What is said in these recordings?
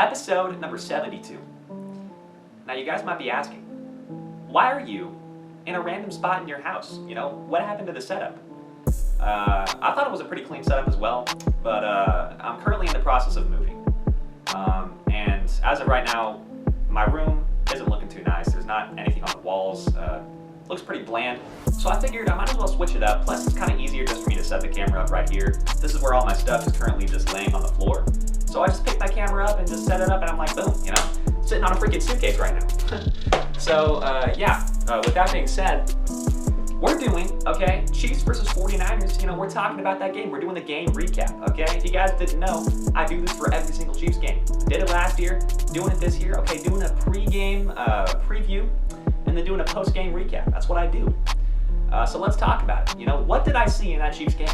Episode number 72. Now you guys might be asking, why are you in a random spot in your house? You know, what happened to the setup? I thought it was a pretty clean setup as well, but I'm currently in the process of moving. And as of right now, my room isn't looking too nice. There's not anything on the walls. Looks pretty bland. So I figured I might as well switch it up. Plus it's kind of easier just for me to set the camera up right here. This is where all my stuff is currently just laying on the floor. So I just picked my camera up and just set it up, and I'm like, boom, you know, sitting on a freaking suitcase right now. So with that being said, we're doing, okay, Chiefs versus 49ers. You know, we're talking about that game. We're doing the game recap, okay? If you guys didn't know, I do this for every single Chiefs game. Did it last year, doing it this year, okay, doing a pre-game preview, and then doing a post-game recap. That's what I do. So let's talk about it. You know, what did I see in that Chiefs game?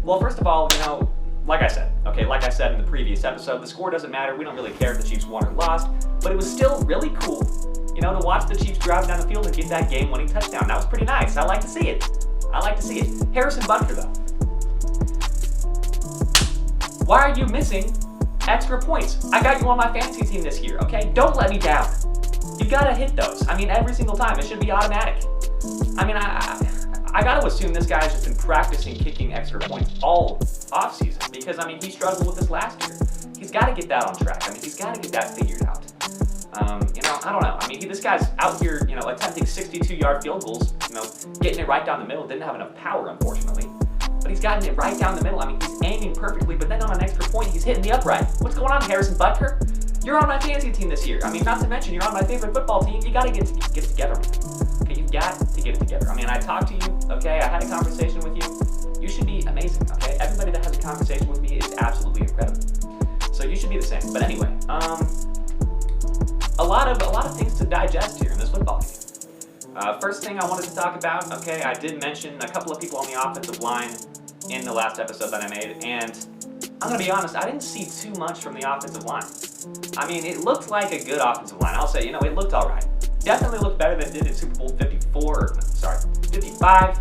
Well, first of all, you know, like I said in the previous episode, the score doesn't matter. We don't really care if the Chiefs won or lost, but it was still really cool, you know, to watch the Chiefs drive down the field and get that game-winning touchdown. That was pretty nice. I like to see it. Harrison Butker, though. Why are you missing extra points? I got you on my fantasy team this year, okay? Don't let me down. You gotta hit those. I mean, every single time. It should be automatic. I mean, I gotta assume this guy's just been practicing kicking extra points all offseason, because, I mean, he struggled with this last year. He's got to get that on track. I mean, he's got to get that figured out. You know, I don't know. I mean, this guy's out here, you know, attempting 62-yard field goals, you know, getting it right down the middle. Didn't have enough power, unfortunately. But he's gotten it right down the middle. I mean, he's aiming perfectly, but then on an extra point, he's hitting the upright. What's going on, Harrison Butker? You're on my fantasy team this year. I mean, not to mention, you're on my favorite football team. You got to get it together, man. Okay, you've got to get it together. I mean, I talked to you, okay? I had a conversation with you. You should be amazing, okay? Everybody that has a conversation with me is absolutely incredible. So you should be the same. But anyway, a lot of things to digest here in this football game. First thing I wanted to talk about, okay, I did mention a couple of people on the offensive line in the last episode that I made, and I'm going to be honest, I didn't see too much from the offensive line. I mean, it looked like a good offensive line. I'll say, you know, it looked all right. Definitely looked better than it did in Super Bowl 55.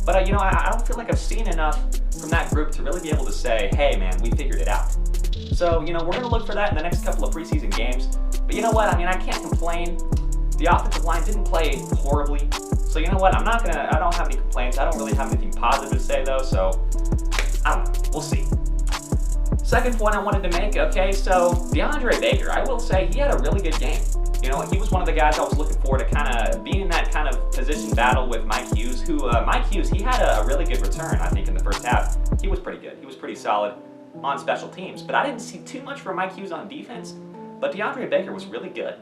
But, you know, I don't feel like I've seen enough from that group to really be able to say, hey, man, we figured it out. So, you know, we're going to look for that in the next couple of preseason games. But you know what? I mean, I can't complain. The offensive line didn't play horribly. So, you know what? I don't have any complaints. I don't really have anything positive to say, though. So, I don't know. We'll see. Second point I wanted to make, okay, so DeAndre Baker, I will say he had a really good game. You know, he was one of the guys I was looking for to kind of be in that kind of position battle with Mike Hughes, Mike Hughes, he had a really good return, I think, in the first half. He was pretty good. He was pretty solid on special teams. But I didn't see too much from Mike Hughes on defense. But DeAndre Baker was really good.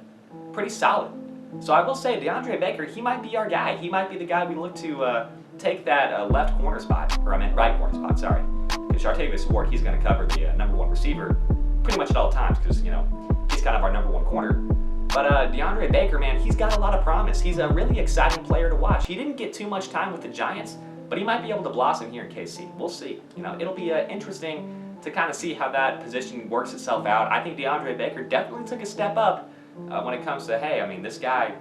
Pretty solid. So I will say, DeAndre Baker, he might be our guy. He might be the guy we look to take that left corner spot, or I meant right corner spot, sorry. Because Chartavius Ward, he's going to cover the number one receiver pretty much at all times because, you know, he's kind of our number one corner. But DeAndre Baker, man, he's got a lot of promise. He's a really exciting player to watch. He didn't get too much time with the Giants, but he might be able to blossom here in KC. We'll see. You know, it'll be interesting to kind of see how that position works itself out. I think DeAndre Baker definitely took a step up when it comes to, hey, I mean, this guy,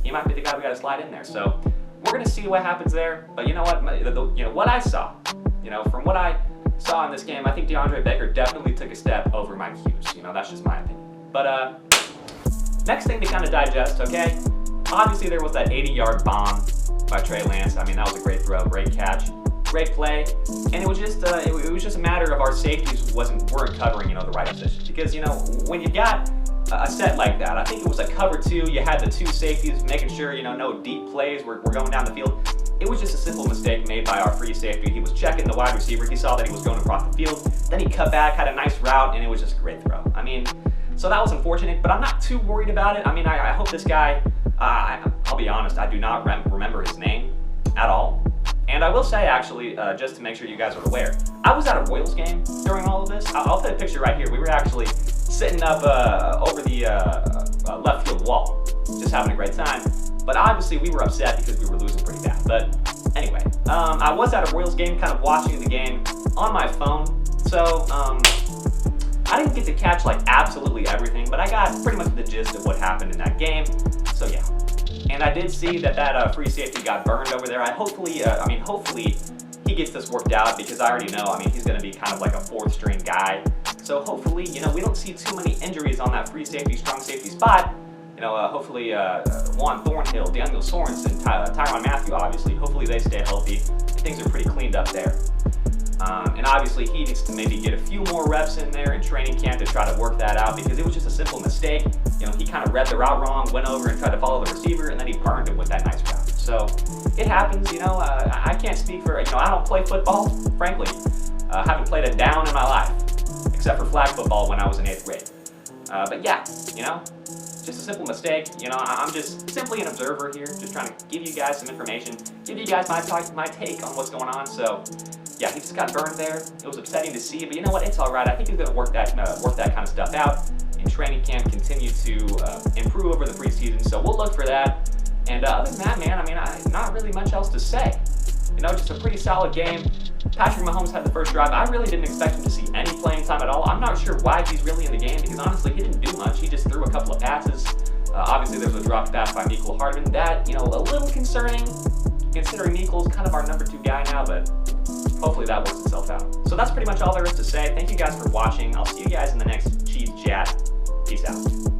he might be the guy we got to slide in there. So we're going to see what happens there. But you know what? You know, what I saw, you know, from what I saw in this game, I think DeAndre Baker definitely took a step over Mike Hughes. You know, that's just my opinion. But next thing to kind of digest, okay? Obviously, there was that 80-yard bomb by Trey Lance. I mean, that was a great throw, great catch, great play, and it was just a matter of our safeties weren't covering, you know, the right position. Because, you know, when you got a set like that, I think it was a cover two. You had the two safeties making sure, you know, no deep plays were going down the field. It was just a simple mistake made by our free safety. He was checking the wide receiver. He saw that he was going across the field. Then he cut back, had a nice route, and it was just a great throw. I mean, so that was unfortunate, but I'm not too worried about it. I mean, I hope this guy, I'll be honest, I do not remember his name at all. And I will say, actually, just to make sure you guys are aware, I was at a Royals game during all of this. I'll put a picture right here. We were actually sitting up over the left field wall, just having a great time. But obviously, we were upset because we were losing pretty bad. But anyway, I was at a Royals game, kind of watching the game on my phone. So I didn't get to catch like absolutely everything, but I got pretty much the gist of what happened in that game. So yeah. And I did see that free safety got burned over there. Hopefully he gets this worked out, because I already know, I mean, he's going to be kind of like a fourth string guy. So hopefully, you know, we don't see too many injuries on that free safety, strong safety spot. You know, hopefully Juan Thornhill, Daniel Sorensen, Tyrann Mathieu, obviously, hopefully they stay healthy. Things are pretty cleaned up there. And obviously he needs to maybe get a few more reps in there in training camp to try to work that out, because it was just a simple mistake. You know, he kind of read the route wrong, went over and tried to follow the receiver, and then he burned him with that nice route. So it happens, you know. I can't speak for, you know, I don't play football, frankly. I haven't played a down in my life, except for flag football when I was in 8th grade. But yeah, you know, just a simple mistake. You know, I'm just simply an observer here, just trying to give you guys some information, give you guys my take on what's going on. So yeah, he just got burned there. It was upsetting to see, but you know what? It's all right. I think he's going to work that kind of stuff out in training camp, continue to improve over the preseason. So we'll look for that. And other than that, man, I mean, not really much else to say. You know, just a pretty solid game. Patrick Mahomes had the first drive. I really didn't expect him to see any playing time at all. I'm not sure why he's really in the game, because honestly, he didn't do much. He just threw a couple of passes. Obviously, there was a dropped pass by Mecole Hardman. That, you know, a little concerning, considering Mecole's kind of our number 2 guy now, but hopefully that works itself out. So that's pretty much all there is to say. Thank you guys for watching. I'll see you guys in the next Chiefs chat. Peace out.